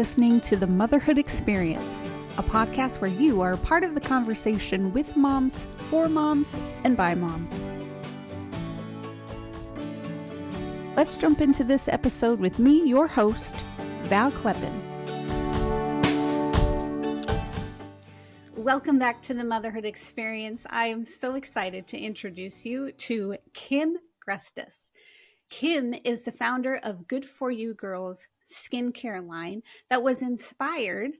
listening to the Motherhood Experience, a podcast where you are part of the conversation with moms, for moms, and by moms. Let's jump into this episode with me, your host, Val Kleppen. Welcome back to the Motherhood Experience. I am so excited to introduce you to Kim Grustas. Kim is the founder of Good For You Girls skincare line that was inspired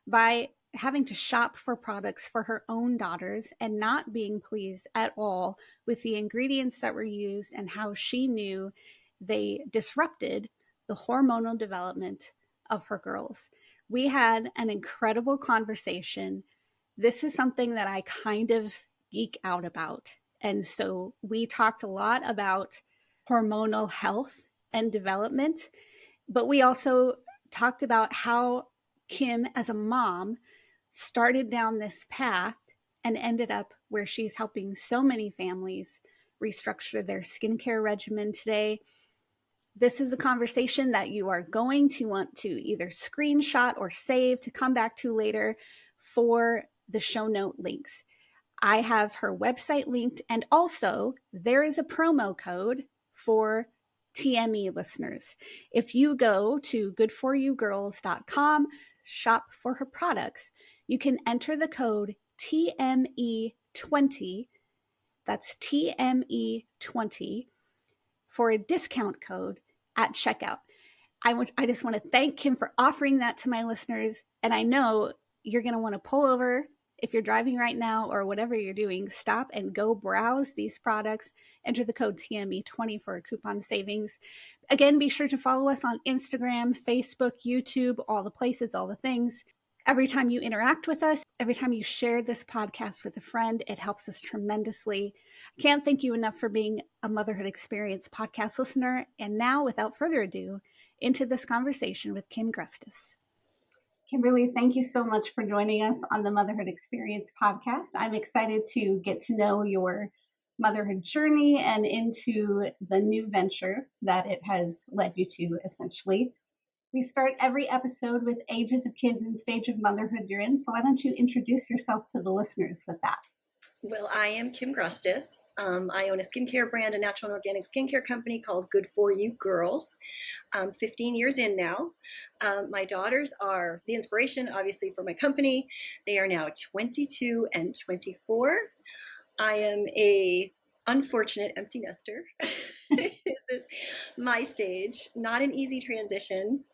by having to shop for products for her own daughters and not being pleased at all with the ingredients that were used and how she knew they disrupted the hormonal development of her girls. We had an incredible conversation. This is something that I kind of geek out about. And so we talked a lot about hormonal health and development, but we also talked about how Kim, as a mom, started down this path and ended up where she's helping so many families restructure their skincare regimen today. This is a conversation that you are going to want to either screenshot or save to come back to later for the show note links. I have her website linked, and also there is a promo code for TME listeners. If you go to goodforyougirls.com, shop for her products, you can enter the code TME20, that's TME20, for a discount code at checkout. I just want to thank Kim for offering that to my listeners, and I know you're going to want to pull over. If you're driving right now or whatever you're doing, stop and go browse these products. Enter the code TME20 for a coupon savings. Again, be sure to follow us on Instagram, Facebook, YouTube, all the places, all the things. Every time you interact with us, every time you share this podcast with a friend, it helps us tremendously. I can't thank you enough for being a Motherhood Experience podcast listener. And now, without further ado, into this conversation with Kim Grustas. Kimberly, thank you so much for joining us on the Motherhood Experience podcast. I'm excited to get to know your motherhood journey and into the new venture that it has led you to, essentially. We start every episode with ages of kids and stage of motherhood you're in. So why don't you introduce yourself to the listeners with that? Well, I am Kim Grustas. I own a skincare brand, a natural and organic skincare company called Good For You Girls. 15 years in now. My daughters are the inspiration, obviously, for my company. They are now 22 and 24. I am a unfortunate empty nester. This is my stage. Not an easy transition.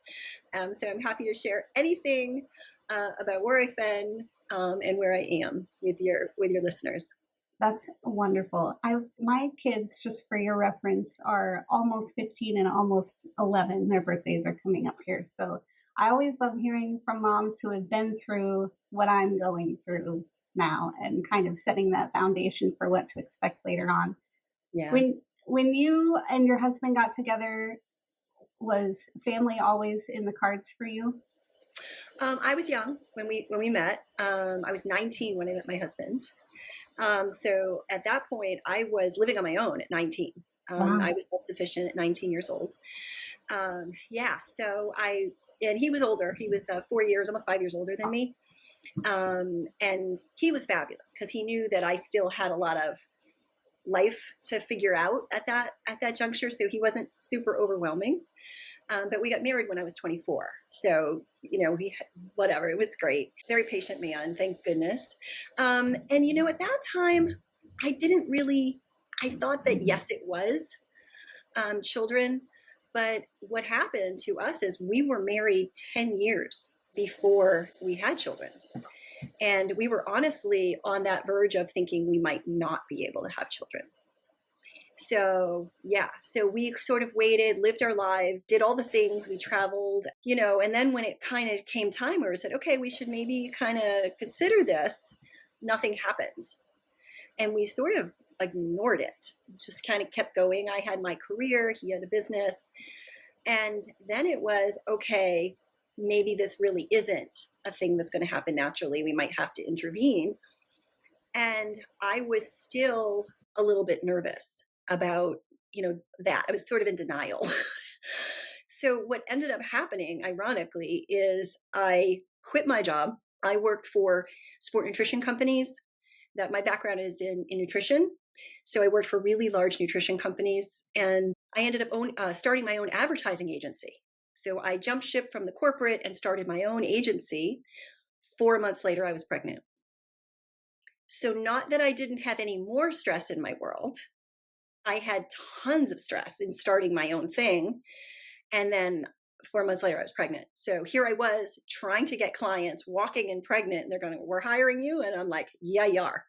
So I'm happy to share anything about where I've been and where I am with your listeners. That's wonderful. My kids, just for your reference, are almost 15 and almost 11. Their birthdays are coming up here. So I always love hearing from moms who have been through what I'm going through now and kind of setting that foundation for what to expect later on. Yeah. When you and your husband got together, was family always in the cards for you? I was young when we met. I was 19 when I met my husband. So at that point, I was living on my own at 19. Wow. I was self-sufficient at 19 years old. So and he was older. He was 4 years, almost 5 years older than me. And he was fabulous because he knew that I still had a lot of life to figure out at that juncture. So he wasn't super overwhelming. But we got married when I was 24. So, whatever, it was great. Very patient man, thank goodness. And, at that time, I thought that yes, it was children. But what happened to us is we were married 10 years before we had children. And we were honestly on that verge of thinking we might not be able to have children. So we sort of waited, lived our lives, did all the things, we traveled, and then when it kind of came time where we said, okay, we should maybe kind of consider this, nothing happened. And we sort of ignored it, just kind of kept going. I had my career, he had a business. And then it was, okay, maybe this really isn't a thing that's going to happen naturally. We might have to intervene. And I was still a little bit nervous about, that. I was sort of in denial. So what ended up happening, ironically, is I quit my job. I worked for sport nutrition companies. That my background is in nutrition. So I worked for really large nutrition companies, and I ended up starting my own advertising agency. So I jumped ship from the corporate and started my own agency. 4 months later, I was pregnant. So not that I didn't have any more stress in my world. I had tons of stress in starting my own thing. And then 4 months later, I was pregnant. So here I was trying to get clients, walking in pregnant, and they're going, "We're hiring you." And I'm like, "Yeah, you are."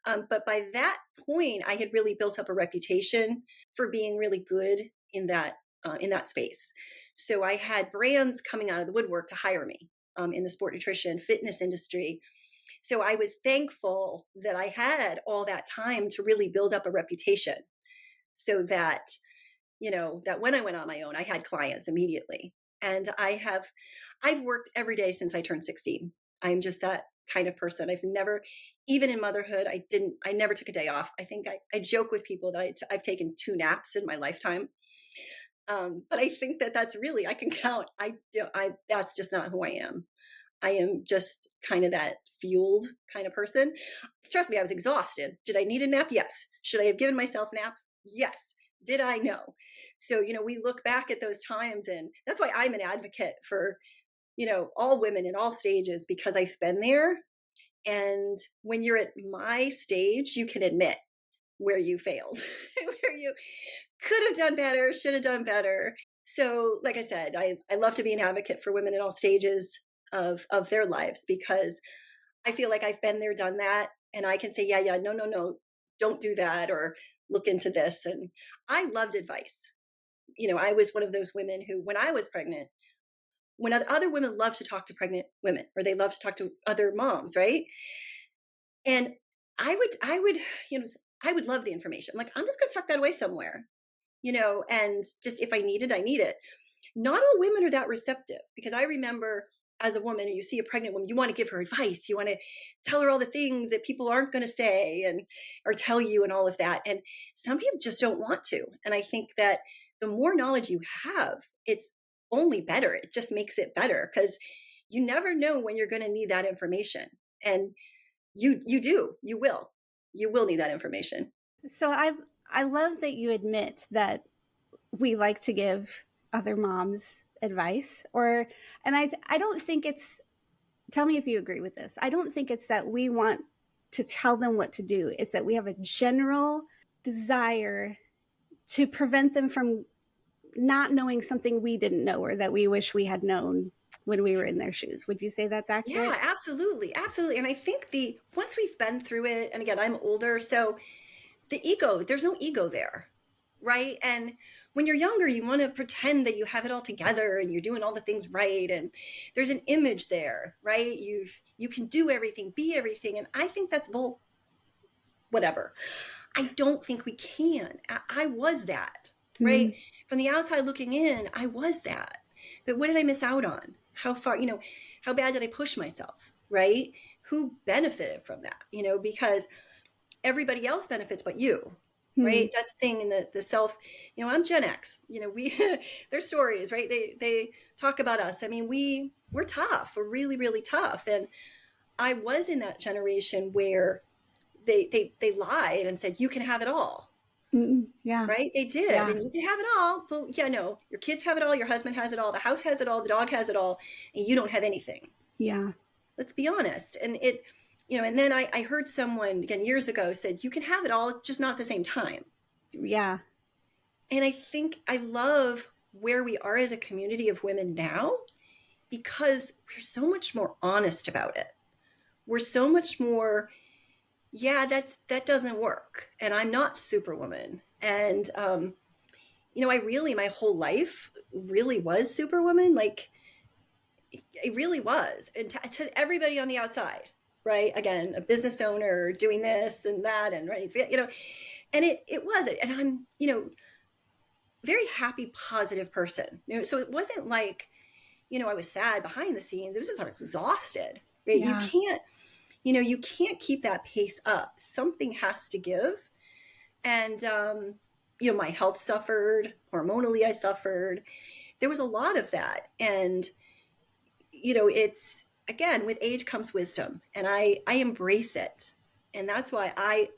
But by that point, I had really built up a reputation for being really good in that space. So I had brands coming out of the woodwork to hire me in the sport nutrition fitness industry. So I was thankful that I had all that time to really build up a reputation, so that that when I went on my own, I had clients immediately. And I've worked every day since I turned 16. I'm just that kind of person. I've never, even in motherhood, I never took a day off. I think I joke with people that I've taken 2 naps in my lifetime. But I think that's really, I can count. That's just not who I am. I am just kind of that fueled kind of person. Trust me, I was exhausted. Did I need a nap? Yes. Should I have given myself naps? Yes. Did I? No. So, we look back at those times, and that's why I'm an advocate for, all women in all stages, because I've been there. And when you're at my stage, you can admit where you failed, where you could have done better, should have done better. So, like I said, I love to be an advocate for women in all stages of their lives, because I feel like I've been there, done that. And I can say, yeah, no, don't do that, or look into this. And I loved advice. I was one of those women who, when I was pregnant, when other women love to talk to pregnant women, or they love to talk to other moms, right? And I would love the information. Like, I'm just going to tuck that away somewhere, and just, if I need it, I need it. Not all women are that receptive, because I remember, as a woman, you see a pregnant woman, you want to give her advice. You want to tell her all the things that people aren't going to say or tell you, and all of that. And some people just don't want to. And I think that the more knowledge you have, it's only better. It just makes it better, because you never know when you're going to need that information. And you will need that information. So I love that you admit that we like to give other moms advice, and I don't think it's, tell me if you agree with this. I don't think it's that we want to tell them what to do. It's that we have a general desire to prevent them from not knowing something we didn't know, or that we wish we had known when we were in their shoes. Would you say that's accurate? Yeah, absolutely. Absolutely. And I think once we've been through it, and again, I'm older, so there's no ego there, right? And when you're younger, you want to pretend that you have it all together and you're doing all the things right. And there's an image there, right? You can do everything, be everything. And I think that's whatever. I don't think we can. I was that, right? Mm-hmm. From the outside looking in, I was that. But what did I miss out on? How far, how bad did I push myself, right? Who benefited from that? Because everybody else benefits but you, right? That's the thing in the self, I'm Gen X, their stories, right? They talk about us. I mean, we're tough. We're really, really tough. And I was in that generation where they lied and said, you can have it all. Yeah. Right? They did. Yeah. And you can have it all. But yeah, no, your kids have it all. Your husband has it all. The house has it all. The dog has it all. And you don't have anything. Yeah. Let's be honest. And and then I heard someone, again, years ago, said, you can have it all, just not at the same time. Yeah. And I think I love where we are as a community of women now, because we're so much more honest about it. We're so much more, yeah, that doesn't work. And I'm not Superwoman. And, I really, my whole life really was Superwoman. Like, it really was. And to everybody on the outside, right? Again, a business owner doing this and that, and right, and it was it. And I'm, very happy, positive person. So it wasn't like, I was sad behind the scenes. It was just, I'm exhausted, right? Yeah. You can't keep that pace up. Something has to give. And, my health suffered, hormonally I suffered. there was a lot of that. And, you know, it's, again, with age comes wisdom, and I embrace it. And that's why I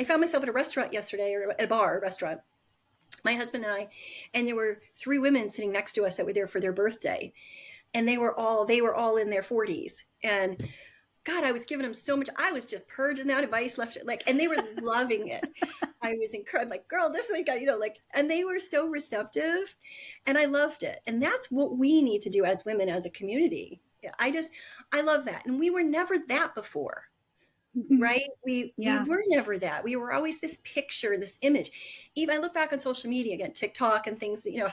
found myself at a restaurant yesterday, or at a bar, restaurant, my husband and I, and there were three women sitting next to us that were there for their birthday. And they were all in their 40s. And God, I was giving them so much. I was just purging that advice left, like, and they were loving it. I was encouraged, like, girl, this is what you got, you know, like, and they were so receptive, and I loved it. And that's what we need to do as women, as a community. Yeah, I love that. And we were never that before, Mhm. right? We Yeah. were never that. We were always this picture, this image. Even I look back on social media again, TikTok and things, you know,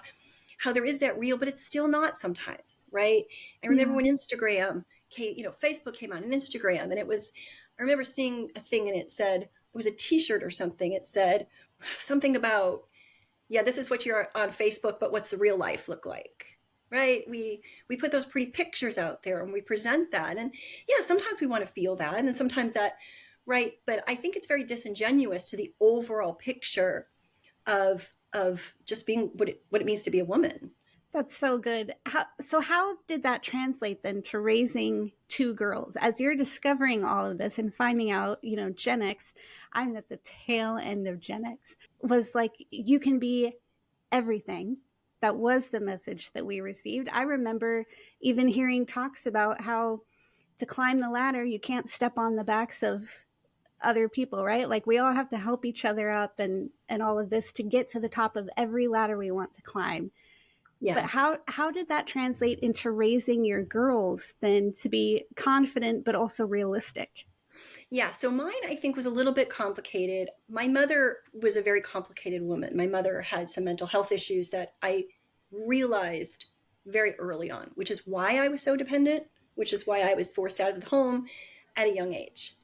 how there is that real, but it's still not sometimes, right? I remember Yeah. when Instagram came, you know, Facebook came out, and Instagram, and it was, I remember seeing a thing, and it said, it was a t-shirt or something. It said something about, yeah, this is what you're on Facebook, but what's the real life look like? Right? We put those pretty pictures out there, and we present that. And yeah, sometimes we want to feel that, and sometimes that, right? But I think it's very disingenuous to the overall picture of just being what it means to be a woman. That's so good. How did that translate then to raising two girls? As you're discovering all of this and finding out, you know, Gen X, I'm at the tail end of Gen X, was like, you can be everything. That was the message that we received. I remember even hearing talks about how to climb the ladder, you can't step on the backs of other people, right? Like we all have to help each other up and all of this to get to the top of every ladder we want to climb. But Yeah. how did that translate into raising your girls then to be confident but also realistic? Yeah, so mine I think was a little bit complicated. My mother was a very complicated woman. My mother had some mental health issues that I realized very early on, which is why I was so dependent, which is why I was forced out of the home at a young age.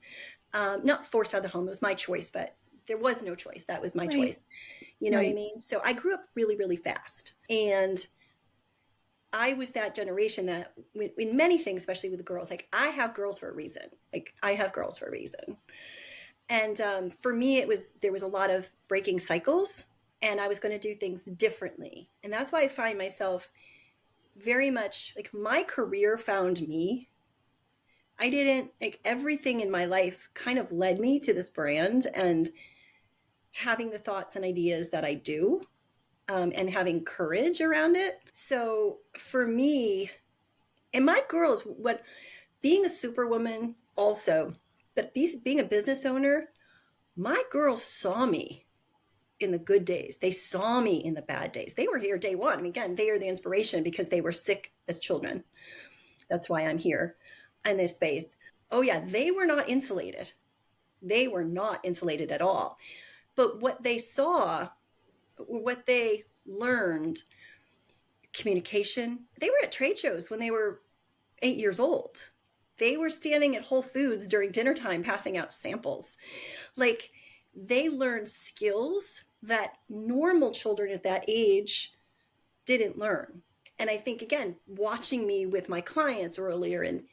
Not forced out of the home, it was my choice, but there was no choice. That was my Right. choice. You know what I Right. mean? So I grew up really, really fast. And I was that generation that, in many things, especially with the girls, like I have girls for a reason. Like I have girls for a reason. And for me, there was a lot of breaking cycles, and I was going to do things differently. And that's why I find myself very much like my career found me. I didn't, like, everything in my life kind of led me to this brand and having the thoughts and ideas that I do, and having courage around it. So for me, and my girls, what being a superwoman also, but being a business owner, my girls saw me in the good days. They saw me in the bad days. They were here day one. I mean, again, they are the inspiration because they were sick as children. That's why I'm here in this space. Oh, yeah, they were not insulated. They were not insulated at all. But what they saw, what they learned, communication, they were at trade shows when they were 8 years old. They were standing at Whole Foods during dinner time passing out samples. Like, they learned skills that normal children at that age didn't learn. And I think, again, watching me with my clients earlier and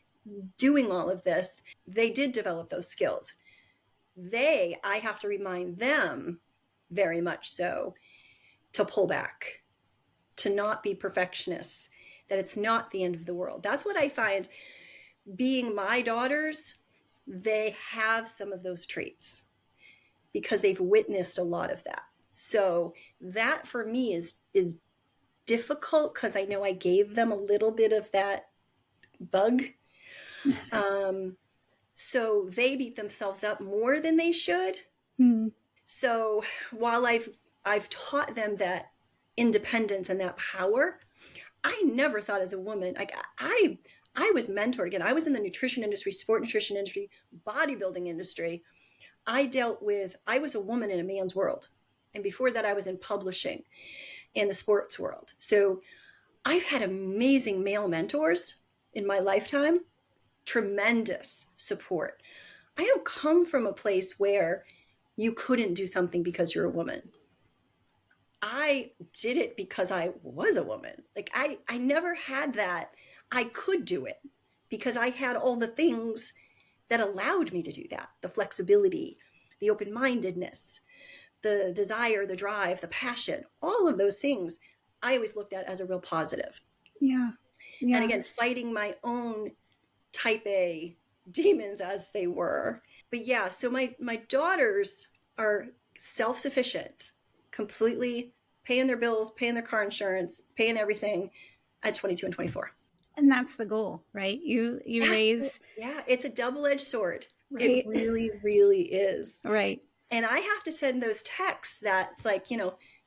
doing all of this, they did develop those skills. I have to remind them very much so to pull back, to not be perfectionists, that it's not the end of the world. That's what I find being my daughters, they have some of those traits because they've witnessed a lot of that. So that for me is difficult because I know I gave them a little bit of that bug. Um, so they beat themselves up more than they should. Hmm. So while I've taught them that independence and that power, I never thought as a woman, like I was mentored. Again, I was in the nutrition industry, sport nutrition industry, bodybuilding industry. I was a woman in a man's world. And before that, I was in publishing in the sports world. So I've had amazing male mentors in my lifetime, tremendous support. I don't come from a place where you couldn't do something because you're a woman. I did it because I was a woman. Like I never had that. I could do it because I had all the things that allowed me to do that. The flexibility, the open-mindedness, the desire, the drive, the passion, all of those things I always looked at as a real positive. Yeah. And Yeah. again, fighting my own type A demons as they were. But yeah, so my daughters are self-sufficient, completely paying their bills, paying their car insurance, paying everything at 22 and 24. And that's the goal, right? You Yeah, raise, yeah, it's a double-edged sword. It right? really, really is. Right. And I have to send those texts that's like,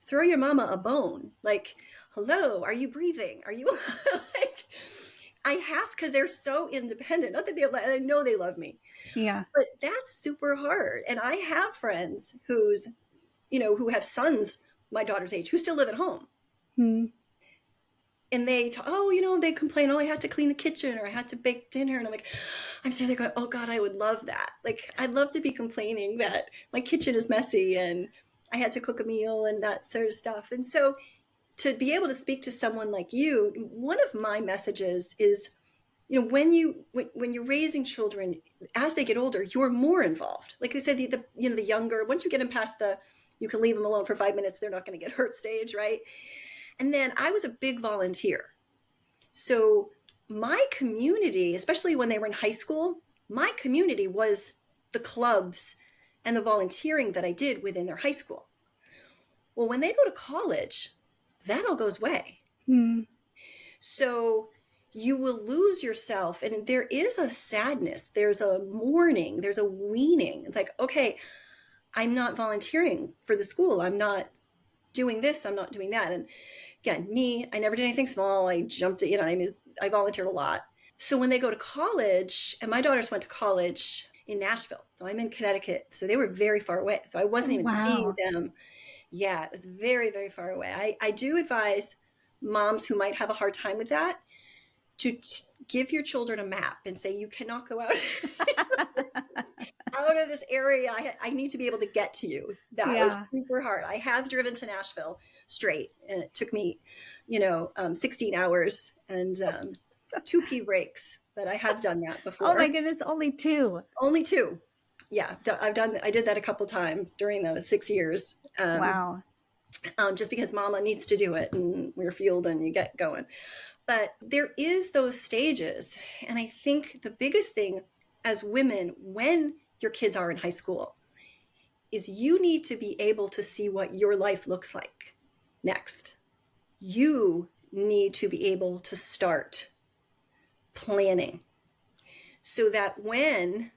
throw your mama a bone. Like, hello, are you breathing? Are you like, I have, because they're so independent. Not that I know they love me, Yeah. but that's super hard. And I have friends who have sons my daughter's age who still live at home. Hmm. And they complain, oh, I had to clean the kitchen or I had to bake dinner. And I'm like, I'm sitting there going, oh God, I would love that. Like, I'd love to be complaining that my kitchen is messy and I had to cook a meal and that sort of stuff. And so to be able to speak to someone like you, one of my messages is, when you're raising children, as they get older, you're more involved. Like I said, the younger, once you get them past you can leave them alone for 5 minutes, they're not going to get hurt stage, right? And then I was a big volunteer. So my community, especially when they were in high school, my community was the clubs and the volunteering that I did within their high school. Well, when they go to college, that all goes away. Hmm. So you will lose yourself. And there is a sadness, there's a mourning, there's a weaning. It's like, okay, I'm not volunteering for the school. I'm not doing this. I'm not doing that. And again, I never did anything small. I jumped at, I volunteered a lot. So when they go to college, and my daughters went to college in Nashville. So I'm in Connecticut. So they were very far away. So I wasn't even seeing Wow. them. Yeah, it was very, very far away. I do advise moms who might have a hard time with that to give your children a map and say, you cannot go out out of this area. I need to be able to get to you. That was super hard. I have driven to Nashville straight, and it took me 16 hours and 2 pee breaks, but I have done that before. Oh my goodness, only 2. Only 2. Yeah, I did that a couple times during those 6 years. Wow. Just because mama needs to do it and we're fueled and you get going. But there is those stages. And I think the biggest thing as women, when your kids are in high school, is you need to be able to see what your life looks like next. You need to be able to start planning so that when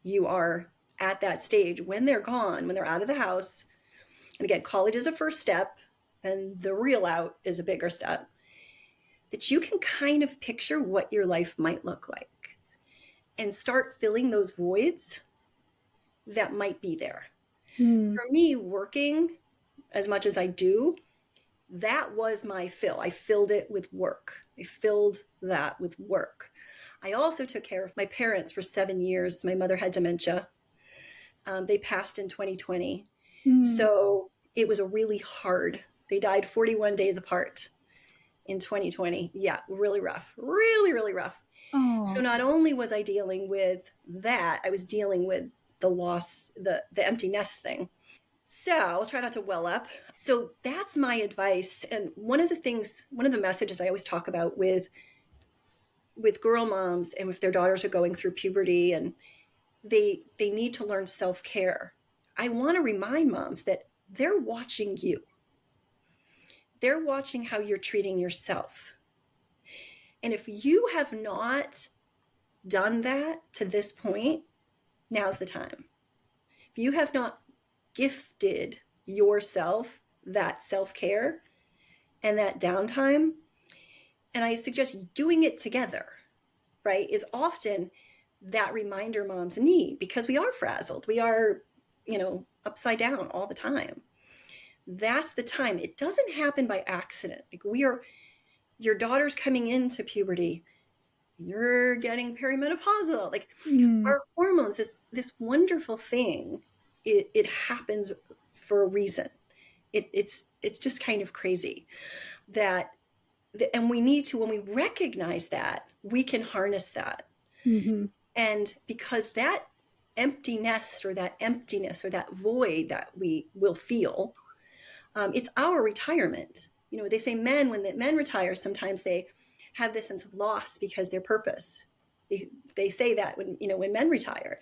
you are at that stage, when they're gone, when they're out of the house, and again, college is a first step and the real out is a bigger step, that you can kind of picture what your life might look like and start filling those voids that might be there. For me, working as much as I do, that was my fill. I filled it with work. I filled that with work. I also took care of my parents for 7 years. My mother had dementia. They passed in 2020. So it was a really hard. They died 41 days apart in 2020. Yeah, really rough. Really, really rough. Oh. So not only was I dealing with that, I was dealing with the loss, the empty nest thing. So I'll try not to well up. So that's my advice. And one of the messages I always talk about with girl moms and if their daughters are going through puberty and they need to learn self-care. I want to remind moms that they're watching you. They're watching how you're treating yourself. And if you have not done that to this point, now's the time. If you have not gifted yourself that self-care and that downtime, and I suggest doing it together, right, is often that reminder moms need because we are frazzled. We are, upside down all the time. That's the time. It doesn't happen by accident. Like your daughter's coming into puberty. You're getting perimenopausal. Like our hormones, this wonderful thing, it happens for a reason. It's just kind of crazy and we need to, when we recognize that, we can harness that. Mm-hmm. And because that empty nest or that emptiness or that void that we will feel, it's our retirement. they say men, when the men retire, sometimes they have this sense of loss because their purpose. They say that when men retire.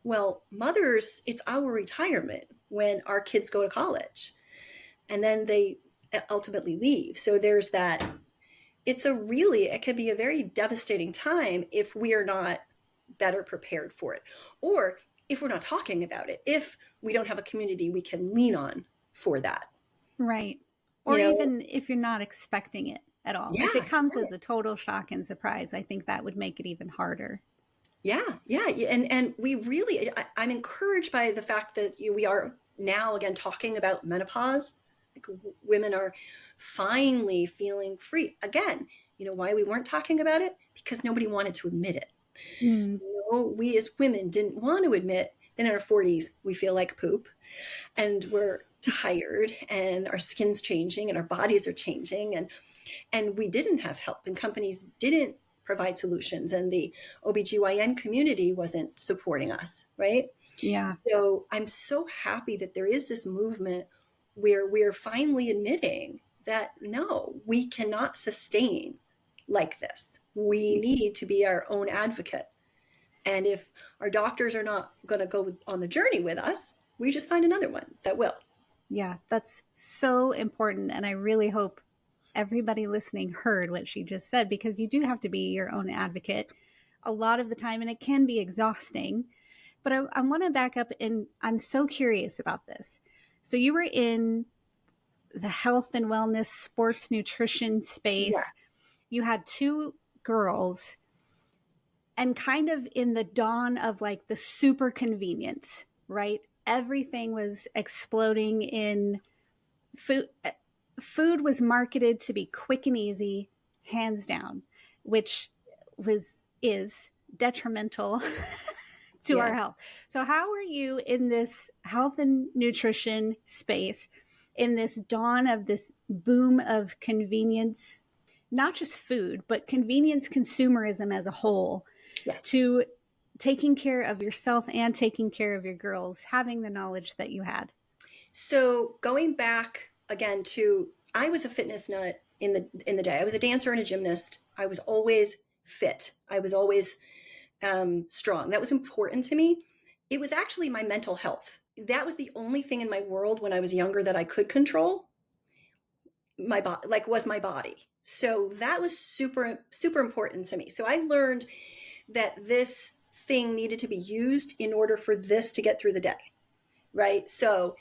Well, mothers, it's our retirement when our kids go to college and then they ultimately leave. So there's that. It can be a very devastating time if we are not better prepared for it, or if we're not talking about it, if we don't have a community we can lean on for that. Right. You Or know, even if you're not expecting it at all. If it yeah, comes as a total shock and surprise, I think that would make it even harder. yeah, and we really, I'm encouraged by the fact that we are now again talking about menopause. Like women are finally feeling free again. Why we weren't talking about it? Because nobody wanted to admit it. Mm, We as women didn't want to admit that in our 40s we feel like poop and we're tired and our skin's changing and our bodies are changing, and we didn't have help and companies didn't provide solutions and the OBGYN community wasn't supporting us, right? yeah. So I'm so happy that there is this movement where we're finally admitting that no, we cannot sustain like this. We need to be our own advocate. And if our doctors are not going to go on the journey with us, we just find another one that will. Yeah, that's so important. And I really hope everybody listening heard what she just said, because you do have to be your own advocate a lot of the time, and it can be exhausting. But I want to back up, and I'm so curious about this. So you were in the health and wellness, sports nutrition Yeah. space. You had two girls, and kind of in the dawn of like the super convenience, right? Everything was exploding in food. Food was marketed to be quick and easy, hands down, which is detrimental to our Yeah. health. So how are you in this health and nutrition space, in this dawn of this boom of convenience, not just food, but convenience consumerism as a whole, Yes. to taking care of yourself and taking care of your girls, having the knowledge that you had? So going back again to, I was a fitness nut in the day. I was a dancer and a gymnast. I was always fit. I was always strong. That was important to me. It was actually my mental health. That was the only thing in my world when I was younger that I could control. My body, like, was my body. So that was super, super important to me. So I learned that this thing needed to be used in order for this to get through the day, right? So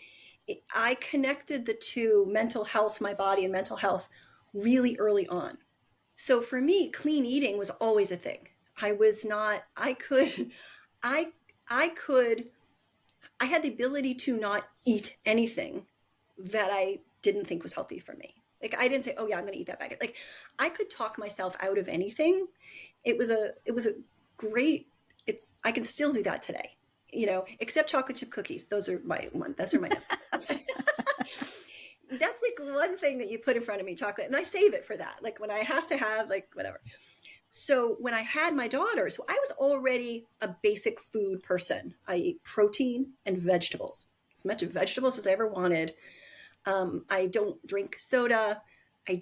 I connected the two, mental health, my body and mental health, really early on. So for me, clean eating was always a thing. I was not, I could, I could, I had the ability to not eat anything that I didn't think was healthy for me. Like I didn't say, oh yeah, I'm going to eat that baguette. Like I could talk myself out of anything. It was a great, I can still do that today, except chocolate chip cookies. Those are my one. Those are my that's like one thing that you put in front of me, chocolate, and I save it for that. Like when I have to have like whatever. So when I had my daughter, so I was already a basic food person. I eat protein and vegetables, as much vegetables as I ever wanted. I don't drink soda. I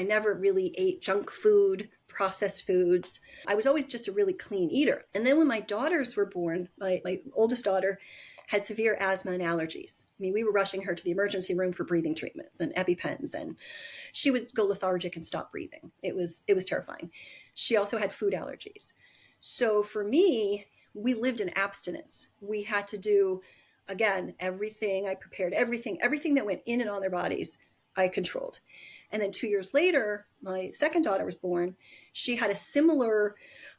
never really ate junk food, processed foods. I was always just a really clean eater. And then when my daughters were born, my oldest daughter had severe asthma and allergies. I mean, we were rushing her to the emergency room for breathing treatments and EpiPens, and she would go lethargic and stop breathing. It was terrifying. She also had food allergies. So for me, we lived in abstinence. We had to do, again, everything. I prepared everything that went in and on their bodies, I controlled. And then 2 years later, my second daughter was born. She had a similar,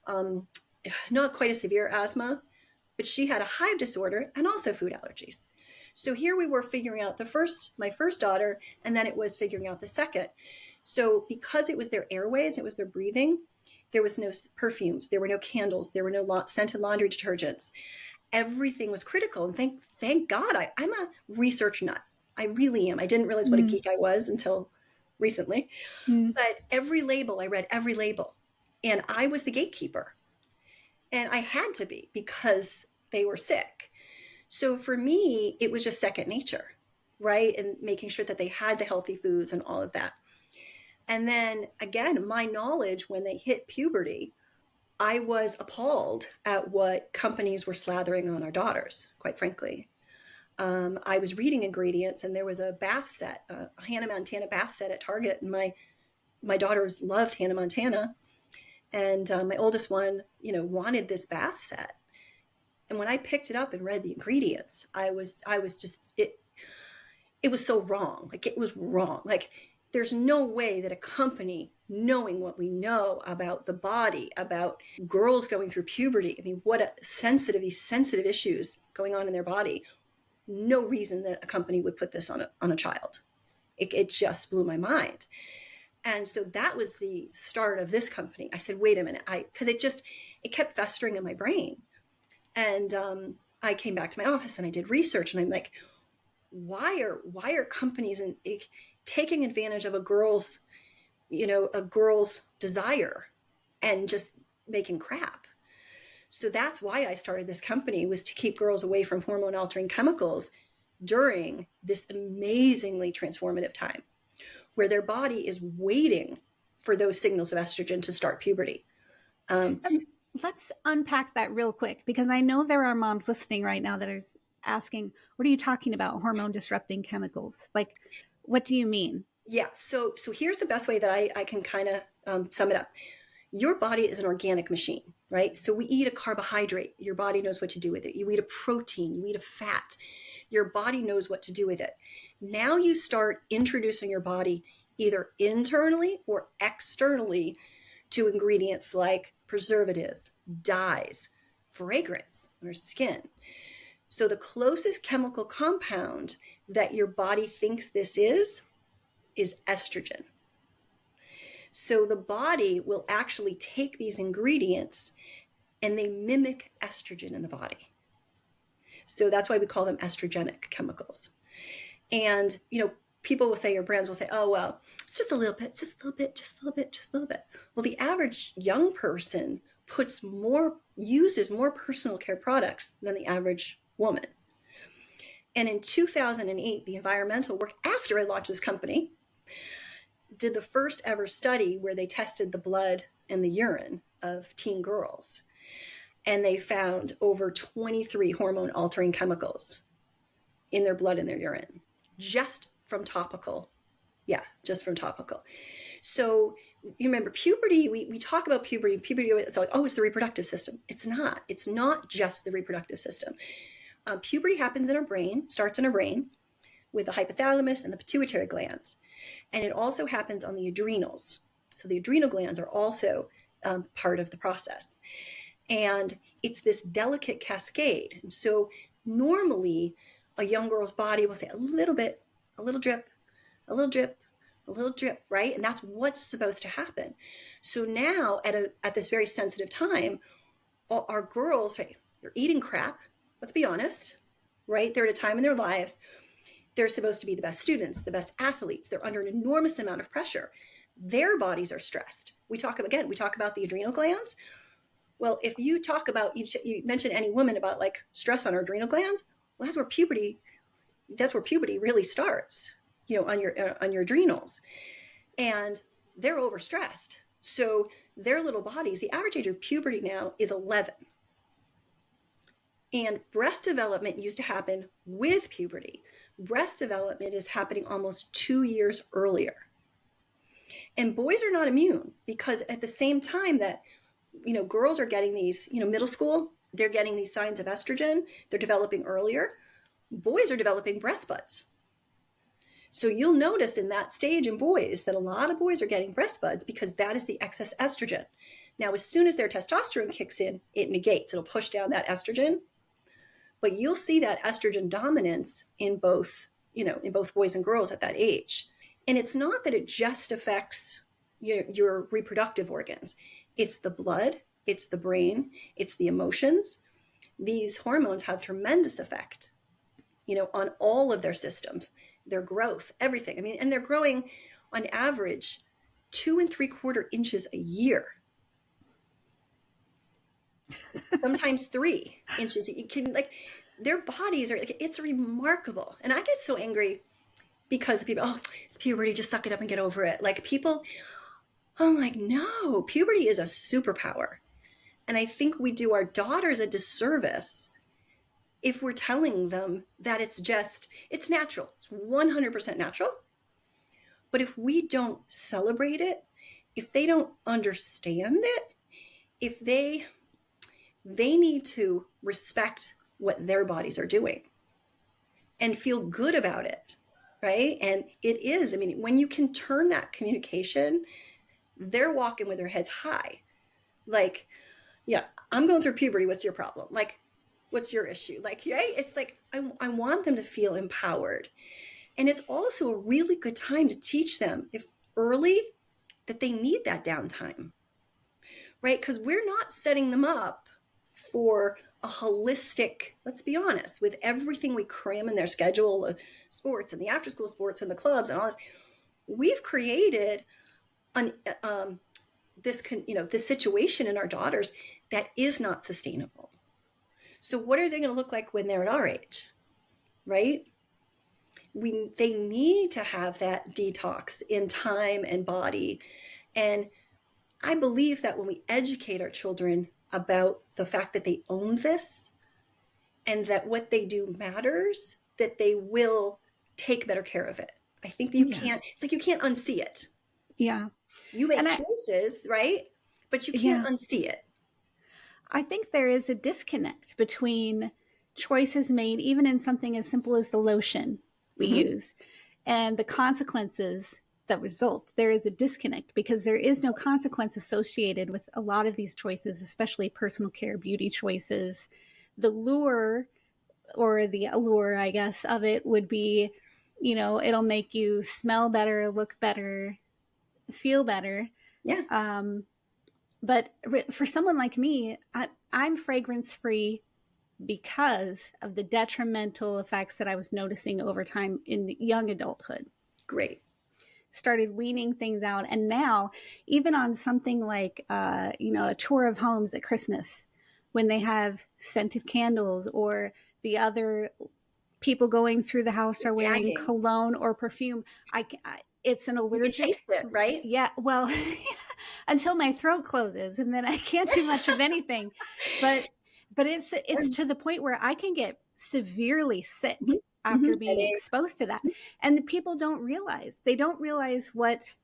not quite a severe asthma, but she had a hive disorder and also food allergies. So here we were figuring out my first daughter, and then it was figuring out the second. So because it was their airways, it was their breathing, there was no perfumes, there were no candles, there were no scented laundry detergents. Everything was critical. And thank God I'm a research nut. I really am. I didn't realize what a Mm, geek I was until recently. mm, But I read every label. And I was the gatekeeper. And I had to be because they were sick. So for me, it was just second nature. right? And making sure that they had the healthy foods and all of that. And then again, my knowledge when they hit puberty, I was appalled at what companies were slathering on our daughters, quite frankly. I was reading ingredients, and there was a bath set, a Hannah Montana bath set at Target, and my daughters loved Hannah Montana, and my oldest one, wanted this bath set. And when I picked it up and read the ingredients, I was just it was so wrong. Like, it was wrong. Like, there's no way that a company, knowing what we know about the body, about girls going through puberty, I mean, these sensitive issues going on in their body, no reason that a company would put this on a child. It just blew my mind. And so that was the start of this company. I said, wait a minute, because it kept festering in my brain. And I came back to my office and I did research, and I'm like, why are companies taking advantage of a girl's desire and just making crap? So that's why I started this company, was to keep girls away from hormone altering chemicals during this amazingly transformative time where their body is waiting for those signals of estrogen to start puberty. Let's unpack that real quick, because I know there are moms listening right now that are asking, what are you talking about? Hormone disrupting chemicals? Like, what do you mean? Yeah. So here's the best way that I can kind of sum it up. Your body is an organic machine, right? So we eat a carbohydrate. Your body knows what to do with it. You eat a protein, you eat a fat. Your body knows what to do with it. Now you start introducing your body either internally or externally to ingredients like preservatives, dyes, fragrance on our skin. So the closest chemical compound that your body thinks this is estrogen. So the body will actually take these ingredients and they mimic estrogen in the body. So that's why we call them estrogenic chemicals. And, people will say, your brands will say, oh, well, it's just a little bit, just a little bit, just a little bit, just a little bit. Well, the average young person uses more personal care products than the average woman. And in 2008, the environmental work, after I launched this company, did the first ever study where they tested the blood and the urine of teen girls. And they found over 23 hormone altering chemicals in their blood and their urine, just from topical. Yeah, just from topical. So you remember puberty, we talk about puberty, it's like, oh, it's the reproductive system. It's not. It's not just the reproductive system. Puberty happens in our brain, starts in our brain with the hypothalamus and the pituitary gland. And it also happens on the adrenals. So the adrenal glands are also part of the process. And it's this delicate cascade. And so normally a young girl's body will say a little bit, a little drip, a little drip, a little drip, right? And that's what's supposed to happen. So now at this very sensitive time, our girls, right, they're eating crap. Let's be honest, right? They're at a time in their lives. They're supposed to be the best students, the best athletes. They're under an enormous amount of pressure. Their bodies are stressed. We talk about the adrenal glands. Well, if you talk about, you mention any woman about like stress on her adrenal glands, well, that's where puberty really starts, on your adrenals. And they're overstressed. So their little bodies, the average age of puberty now is 11. And breast development used to happen with puberty. Breast development is happening almost 2 years earlier. And boys are not immune, because at the same time that, girls are getting these, middle school, they're getting these signs of estrogen, they're developing earlier. Boys are developing breast buds. So you'll notice in that stage in boys that a lot of boys are getting breast buds because that is the excess estrogen. Now, as soon as their testosterone kicks in, it negates, it'll push down that estrogen. But you'll see that estrogen dominance in both boys and girls at that age. And it's not that it just affects your reproductive organs. It's the blood, it's the brain, it's the emotions. These hormones have tremendous effect, on all of their systems, their growth, everything. I mean, and they're growing on average 2 3/4 inches a year. Sometimes 3 inches. You can their bodies are like, it's remarkable. And I get so angry because people, oh, it's puberty, just suck it up and get over it. Like people, I'm like, no, puberty is a superpower. And I think we do our daughters a disservice if we're telling them that it's natural. It's 100% natural. But if we don't celebrate it, if they don't understand it, if they need to respect what their bodies are doing and feel good about it, right? And it is, I mean, when you can turn that communication, they're walking with their heads high. Like, yeah, I'm going through puberty. What's your problem? Like, what's your issue? Like, right? It's like, I want them to feel empowered. And it's also a really good time to teach them, if early, that they need that downtime, right? Because we're not setting them up for a holistic, let's be honest, with everything we cram in their schedule, the sports and the after school sports and the clubs and all this, we've created this situation in our daughters that is not sustainable. So what are they going to look like when they're at our age, right? They need to have that detox in time and body. And I believe that when we educate our children about the fact that they own this and that what they do matters, that they will take better care of it. I think that it's like you can't unsee it. Yeah. You make choices, right? But you can't unsee it. I think there is a disconnect between choices made, even in something as simple as the lotion we use, and the consequences that result. There is a disconnect because there is no consequence associated with a lot of these choices, especially personal care, beauty choices. The lure, or the allure, I guess, of it would be, it'll make you smell better, look better, feel better. Yeah. But for someone like me, I'm fragrance free because of the detrimental effects that I was noticing over time in young adulthood. Great. Started weaning things out. And now, even on something like, a tour of homes at Christmas, when they have scented candles, or the other people going through the house are wearing cologne or perfume, it's an allergic. You can taste it, right? Yeah. Well, until my throat closes, and then I can't do much of anything. But it's to the point where I can get severely sick after being exposed to that. And people don't realize. They don't realize what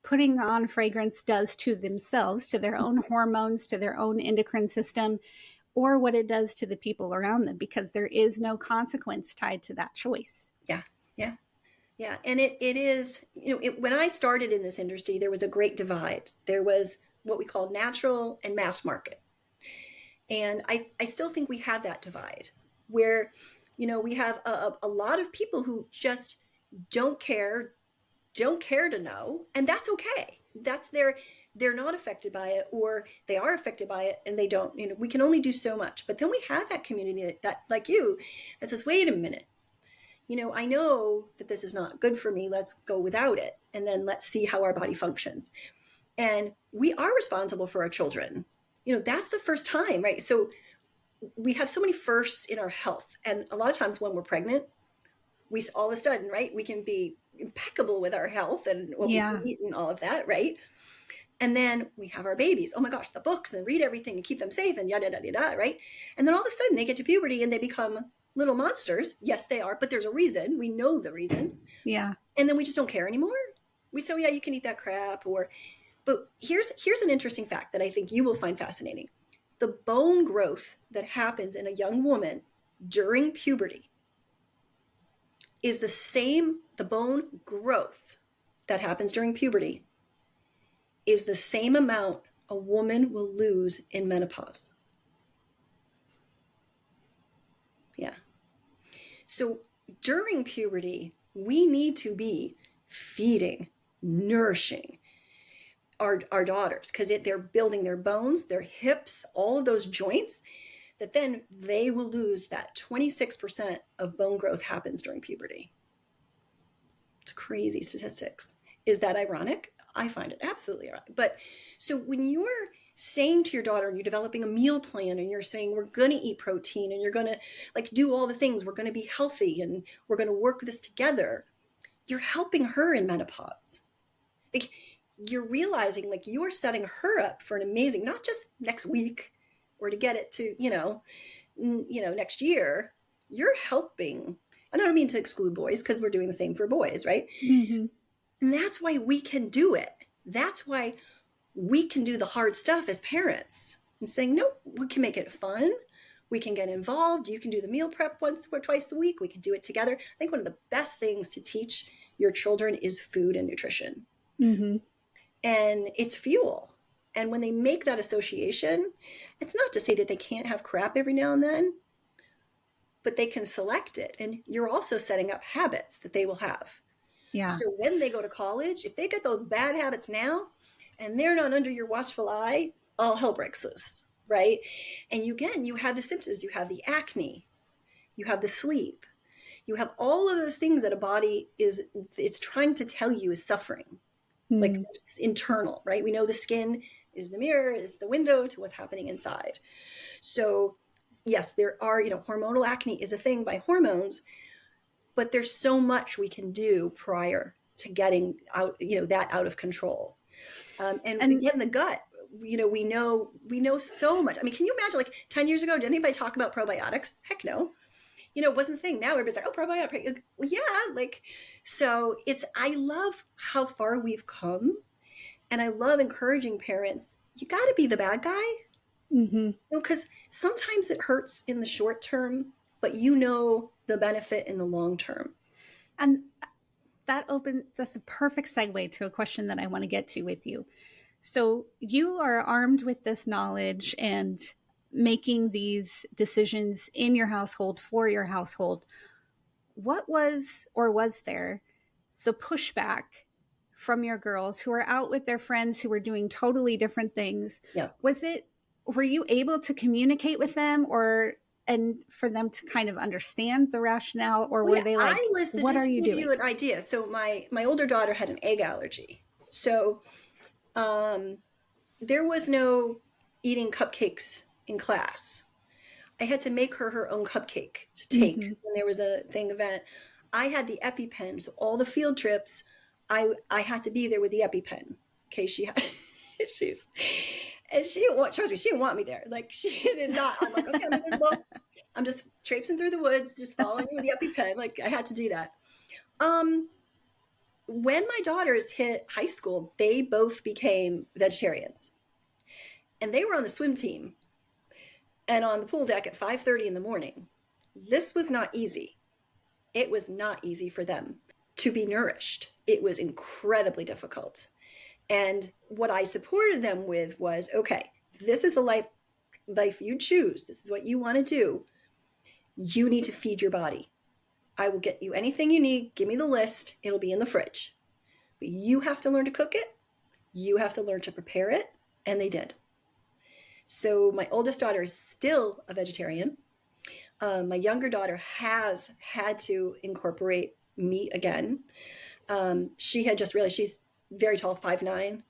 putting on fragrance does to themselves, to their own hormones, to their own endocrine system, or what it does to the people around them, because there is no consequence tied to that choice. Yeah. Yeah. Yeah. And it is, when I started in this industry, there was a great divide. There was what we call natural and mass market. And I still think we have that divide where, we have a lot of people who just don't care to know. And that's okay. They're not affected by it, or they are affected by it and they don't, we can only do so much. But then we have that community that like you, that says, wait a minute, I know that this is not good for me. Let's go without it. And then let's see how our body functions. And we are responsible for our children. That's the first time, right? So we have so many firsts in our health. And a lot of times when we're pregnant, we all of a sudden, right, we can be impeccable with our health and what we eat and all of that, right? And then we have our babies. Oh my gosh, the books, and read everything and keep them safe and yada, yada, yada, right? And then all of a sudden they get to puberty and they become little monsters. Yes, they are, but there's a reason. We know the reason. Yeah. And then we just don't care anymore. We say, oh, yeah, you can eat that crap. But here's an interesting fact that I think you will find fascinating. The bone growth that happens in a young woman during puberty is the same. The bone growth that happens during puberty is the same amount a woman will lose in menopause. Yeah. So during puberty, we need to be feeding, nourishing our daughters, because they're building their bones, their hips, all of those joints, that then they will lose. That 26% of bone growth happens during puberty. It's crazy statistics. Is that ironic? I find it absolutely ironic. But so when you're saying to your daughter, you're developing a meal plan and you're saying, we're going to eat protein and you're going to like do all the things, we're going to be healthy and we're going to work this together, you're helping her in menopause. Like, you're realizing like you're setting her up for an amazing, not just next week or to get it to, next year. You're helping. And I don't mean to exclude boys because we're doing the same for boys, right? Mm-hmm. And that's why we can do it. That's why we can do the hard stuff as parents and saying, no, we can make it fun. We can get involved. You can do the meal prep once or twice a week. We can do it together. I think one of the best things to teach your children is food and nutrition. Mm-hmm. And it's fuel. And when they make that association, it's not to say that they can't have crap every now and then, but they can select it. And you're also setting up habits that they will have. Yeah. So when they go to college, if they get those bad habits now and they're not under your watchful eye, all hell breaks loose, right? And you have the symptoms. You have the acne. You have the sleep. You have all of those things that a body it's trying to tell you is suffering. Like it's internal, right? We know the skin is the mirror, is the window to what's happening inside. So yes, there are, hormonal acne is a thing by hormones, but there's so much we can do prior to getting out, that out of control. And again, the gut, we know so much. I mean, can you imagine like 10 years ago, did anybody talk about probiotics? Heck no. It wasn't a thing. Now everybody's like, oh, probiotic. Well, yeah, so I love how far we've come. And I love encouraging parents, you got to be the bad guy. Mm-hmm. Because sometimes it hurts in the short term, but the benefit in the long term. And that's a perfect segue to a question that I want to get to with you. So you are armed with this knowledge and making these decisions in your household for your household. What was there the pushback from your girls who are out with their friends who were doing totally different things? Yeah. Were you able to communicate with them and for them to kind of understand the rationale, or were they like, what are you doing? To give you an idea. So my older daughter had an egg allergy. So there was no eating cupcakes in class. I had to make her own cupcake to take when there was a event. I had the EpiPen. So all the field trips, I had to be there with the EpiPen in case she had issues. And she didn't want, trust me, she didn't want me there. Like, she did not. I'm like, okay, I'm just traipsing through the woods, just following you with the EpiPen. Like, I had to do that. When my daughters hit high school, they both became vegetarians. And they were on the swim team and on the pool deck at 5:30 in the morning. This was not easy. It was not easy for them to be nourished. It was incredibly difficult. And what I supported them with was, okay, this is the life you choose. This is what you want to do. You need to feed your body. I will get you anything you need. Give me the list. It'll be in the fridge. But you have to learn to cook it. You have to learn to prepare it. And they did. So my oldest daughter is still a vegetarian. My younger daughter has had to incorporate meat again. She had just realized she's very tall, 5'9",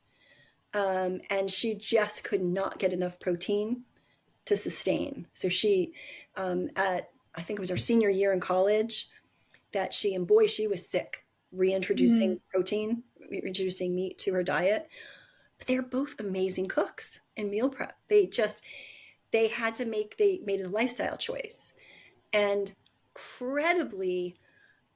and she just could not get enough protein to sustain. So she, I think it was her senior year in college, that she was sick, reintroducing protein, reintroducing meat to her diet. But they're both amazing cooks in meal prep. They made a lifestyle choice, and incredibly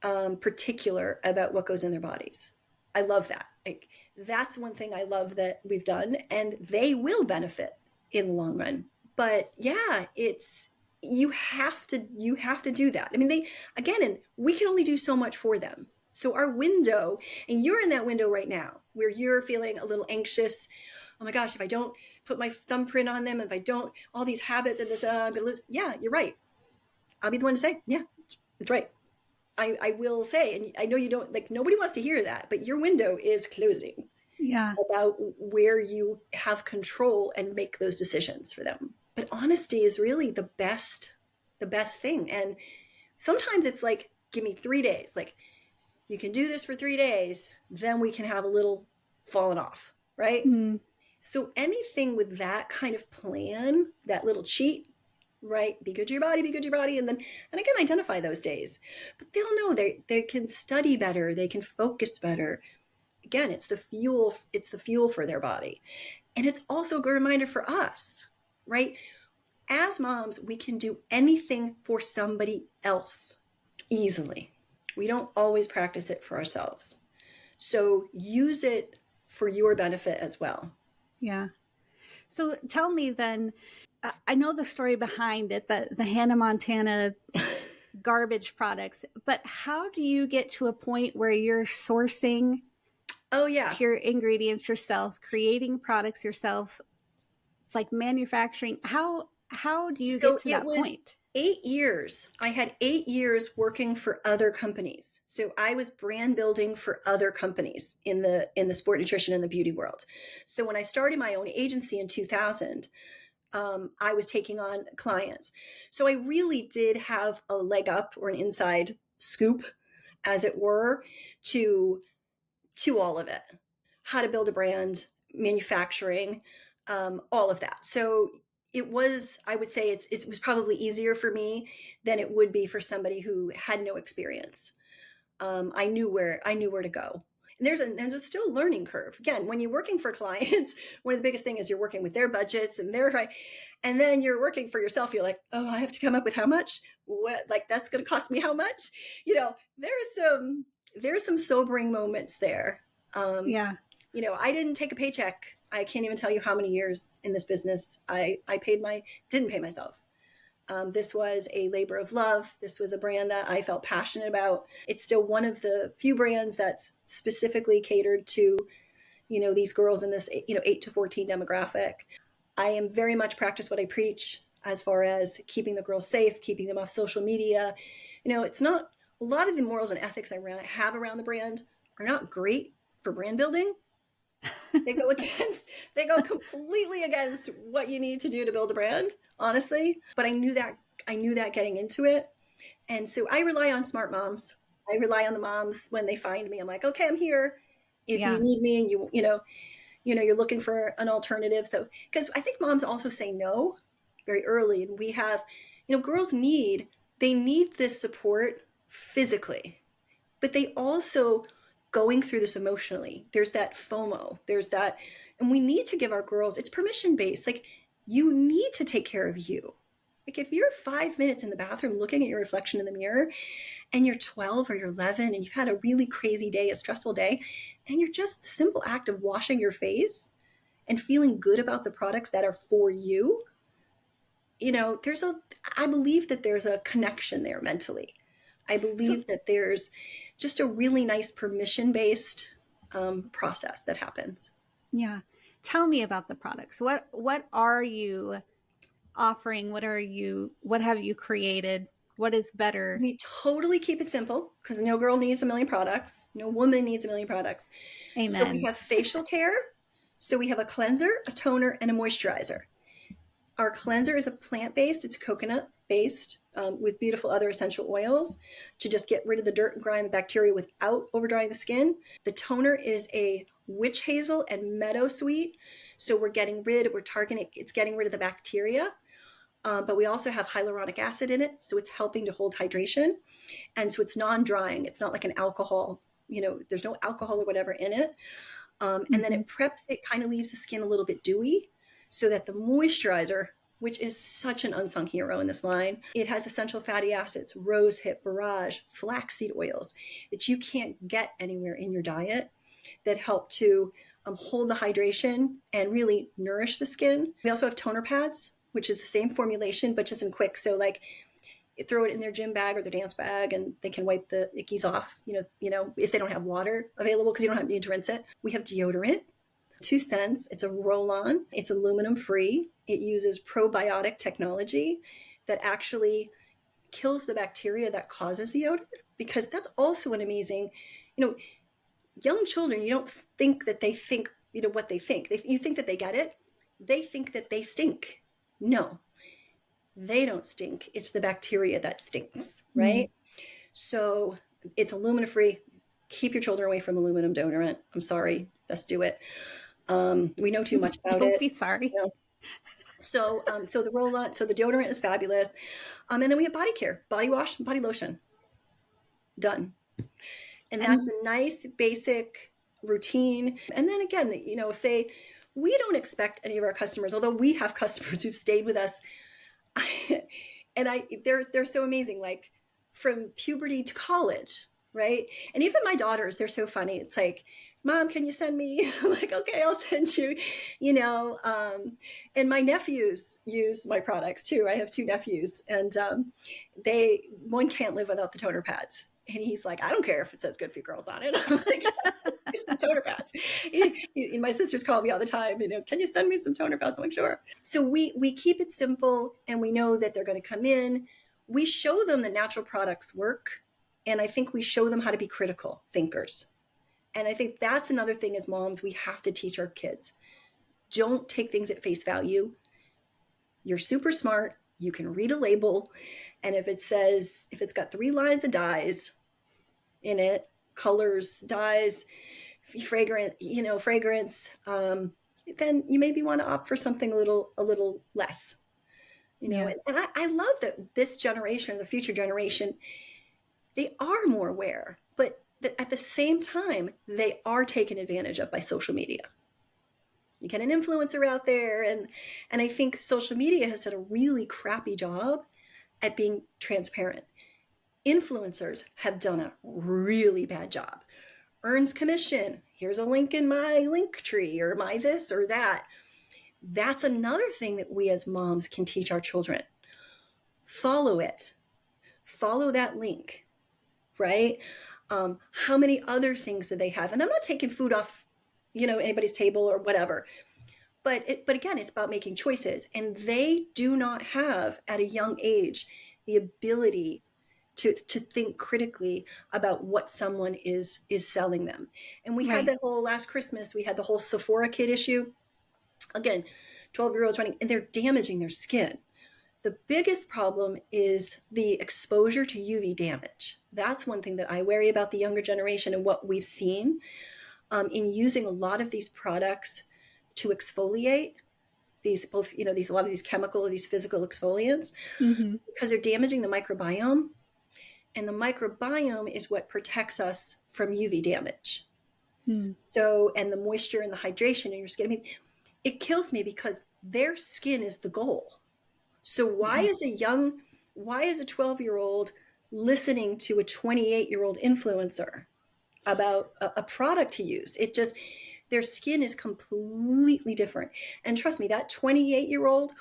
particular about what goes in their bodies. I love that. Like, that's one thing I love that we've done, and they will benefit in the long run. But yeah, you have to do that. I mean, and we can only do so much for them. So our window, and you're in that window right now where you're feeling a little anxious. Oh my gosh, if I don't put my thumbprint on them, if I don't, all these habits and this, I'm gonna lose. Yeah, you're right. I'll be the one to say, yeah, it's right. I will say, and I know you don't, like, nobody wants to hear that, but your window is closing. Yeah. About where you have control and make those decisions for them. But honesty is really the best thing. And sometimes it's like, give me 3 days. Like, you can do this for 3 days, then we can have a little falling off, right? So anything with that kind of plan, that little cheat, right? Be good to your body, be good to your body, and then and again identify those days. But they'll know they can study better, they can focus better. Again, it's the fuel for their body. And it's also a good reminder for us, right? As moms, we can do anything for somebody else easily. We don't always practice it for ourselves. So use it for your benefit as well. Yeah. So tell me then, I know the story behind it, the Hannah Montana garbage products, but how do you get to a point where you're sourcing Oh, yeah. pure ingredients yourself, creating products yourself, like manufacturing? How do you get So to it that was point? 8 years. I had 8 years working for other companies. So I was brand building for other companies in the sport nutrition and the beauty world. So when I started my own agency in 2000, I was taking on clients. So I really did have a leg up or an inside scoop, as it were, to all of it. How to build a brand, manufacturing, all of that. So it was, I would say it was probably easier for me than it would be for somebody who had no experience. I knew where to go. And there's a still learning curve. Again, when you're working for clients, one of the biggest things is you're working with their budgets and their right. And then you're working for yourself. You're like, oh, I have to come up with how much? What, like that's going to cost me how much? You know, there's some sobering moments there. Um, Yeah. I didn't take a paycheck. I can't even tell you how many years in this business didn't pay myself. This was a labor of love. This was a brand that I felt passionate about. It's still one of the few brands that's specifically catered to, these girls in this, 8 to 14 demographic. I am very much practice what I preach as far as keeping the girls safe, keeping them off social media. It's not a lot of the morals and ethics I have around the brand are not great for brand building. They go against, they go completely against what you need to do to build a brand, honestly. But I knew that getting into it. And so I rely on smart moms. I rely on the moms when they find me. I'm like, okay, I'm here. If you Yeah. need me and you're looking for an alternative. So, because I think moms also say no very early. And we have, girls they need this support physically, but they also going through this emotionally. There's that FOMO. There's that, and we need to give our girls, it's permission based. Like, you need to take care of you. Like, if you're 5 minutes in the bathroom looking at your reflection in the mirror and you're 12 or you're 11 and you've had a really crazy day, a stressful day, and you're just the simple act of washing your face and feeling good about the products that are for you, I believe that there's a connection there mentally. I So believe that there's just a really nice permission based process that happens. yeah. Tell me about the products. What are you offering? What have you created? What is better? We totally keep it simple because no girl needs a million products. No woman needs a million products. So we Amen. have facial care. So we have a cleanser, a toner, and a moisturizer. Our cleanser is a plant-based, it's coconut-based with beautiful other essential oils to just get rid of the dirt and grime and bacteria without overdrying the skin. The toner is a witch hazel and meadowsweet. So we're getting rid of the bacteria. But we also have hyaluronic acid in it. So it's helping to hold hydration. And so it's non-drying. It's not like an alcohol, there's no alcohol or whatever in it. And then Mm-hmm. it kind of leaves the skin a little bit dewy so that the moisturizer, which is such an unsung hero in this line, it has essential fatty acids, rosehip, borage, flaxseed oils that you can't get anywhere in your diet that help to hold the hydration and really nourish the skin. We also have toner pads, which is the same formulation, but just in quick. So like throw it in their gym bag or their dance bag and they can wipe the ickies off, if they don't have water available because you don't need to rinse it. We have deodorant, 2 cents. It's a roll-on. It's aluminum free. It uses probiotic technology that actually kills the bacteria that causes the odor, because that's also an amazing, young children, you don't think that they think, what they think. You think that they get it. They think that they stink. No, they don't stink. It's the bacteria that stinks, Mm. right? So it's aluminum free. Keep your children away from aluminum deodorant. I'm sorry. Just do it. We know too much about Don't it. be sorry. You know? So the roll-on, so the deodorant is fabulous. And then we have body care, body wash, body lotion. Done. And that's And a nice basic routine. And then again, if we don't expect any of our customers, although we have customers who've stayed with us, and they're so amazing, like from puberty to college, right? And even my daughters, they're so funny. It's like, Mom, can you send me? I'm like, okay, I'll send you, and my nephews use my products too. I have two nephews, and one can't live without the toner pads. And he's like, I don't care if it says good for you girls on it. I'm like, some toner pads. My sisters call me all the time, can you send me some toner pads? I'm like, sure. So we keep it simple, and we know that they're going to come in. We show them that natural products work. And I think we show them how to be critical thinkers. And I think that's another thing as moms, we have to teach our kids. Don't take things at face value. You're super smart. You can read a label. And if it's got 3 lines of dyes in it, colors, dyes, fragrance, then you maybe want to opt for something a little less. yeah, And I love that this generation, the future generation, they are more aware, but at the same time, they are taken advantage of by social media. You get an influencer out there, and I think social media has done a really crappy job at being transparent. Influencers have done a really bad job. Earns commission. Here's a link in my link tree, or my this or that. That's another thing that we as moms can teach our children. Follow it. Follow that link, right? How many other things do they have? And I'm not taking food off, anybody's table or whatever. But again, it's about making choices. And they do not have, at a young age, the ability to think critically about what someone is selling them. And we had right. that whole last Christmas, we had the whole Sephora kid issue. Again, 12-year-olds running, and they're damaging their skin. The biggest problem is the exposure to UV damage. That's one thing that I worry about the younger generation, and what we've seen in using a lot of these products to exfoliate these, both, a lot of these chemical, these physical exfoliants, Mm-hmm. because they're damaging the microbiome. And the microbiome is what protects us from UV damage. Mm. So, and the moisture and the hydration in your skin, I mean, it kills me because their skin is the goal. So why Yeah. is a 12-year-old listening to a 28-year-old influencer about a product to use? Their skin is completely different. And trust me, that 28-year-old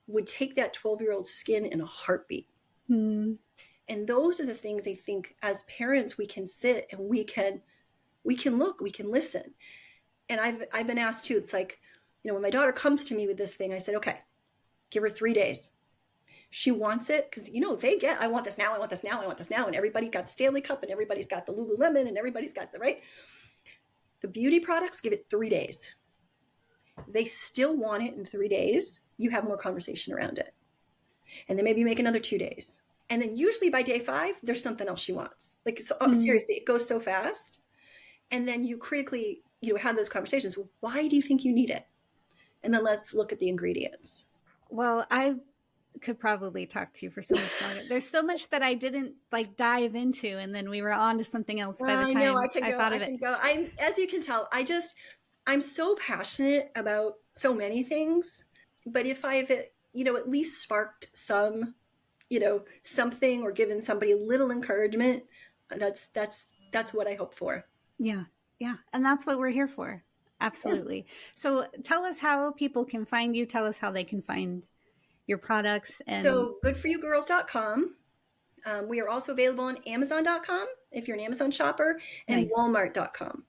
would take that 12-year-old skin in a heartbeat. Mm. And those are the things I think as parents we can sit and we can look, we can listen. And I've been asked too, it's like, when my daughter comes to me with this thing, I said, okay, give her 3 days. She wants it because, I want this now, I want this now, I want this now. And everybody got the Stanley Cup, and everybody's got the Lululemon, and everybody's got the beauty products. Give it 3 days. They still want it in 3 days. You have more conversation around it. And then maybe you make another 2 days. And then usually by day 5, there's something else she wants. Like, so, seriously, it goes so fast. And then you critically, have those conversations. Well, why do you think you need it? And then let's look at the ingredients. Well, I could probably talk to you for so much longer. There's so much that I didn't dive into, and then we were on to something else by the I know time I thought of it. I can go. As you can tell, I'm so passionate about so many things. But if I've, at least sparked some, something, or given somebody a little encouragement, that's what I hope for. Yeah. Yeah. And that's what we're here for. Absolutely. Yeah. So tell us how people can find you. Tell us how they can find your products. And so goodforyougirls.com. We are also available on Amazon.com if you're an Amazon shopper, and nice. Walmart.com.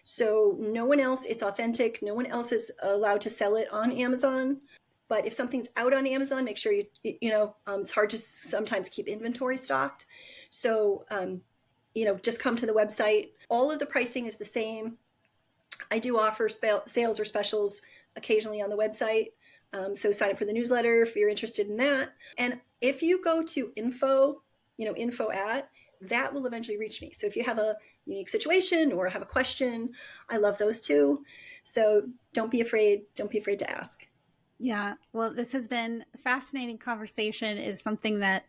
So no one else, it's authentic. No one else is allowed to sell it on Amazon. But if something's out on Amazon, make sure it's hard to sometimes keep inventory stocked. So, just come to the website. All of the pricing is the same. I do offer sales or specials occasionally on the website. So sign up for the newsletter if you're interested in that. And if you go to info at that will eventually reach me. So if you have a unique situation or have a question, I love those too. So don't be afraid. Don't be afraid to ask. Yeah. Well, this has been a fascinating conversation. Is something that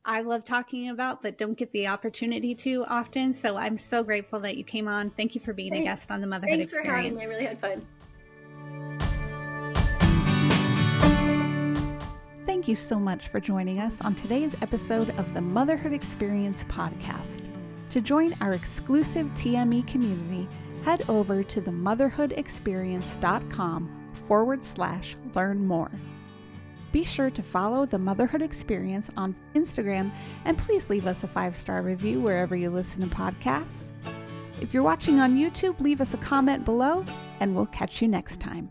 I love talking about, but don't get the opportunity to often. So I'm so grateful that you came on. Thank you for being a guest on the Motherhood Thanks Experience. for having me. I really had fun. Thank you so much for joining us on today's episode of the Motherhood Experience podcast. To join our exclusive TME community, head over to themotherhoodexperience.com/learn more. Be sure to follow the Motherhood Experience on Instagram, and please leave us a 5-star review wherever you listen to podcasts. If you're watching on YouTube, leave us a comment below, and we'll catch you next time.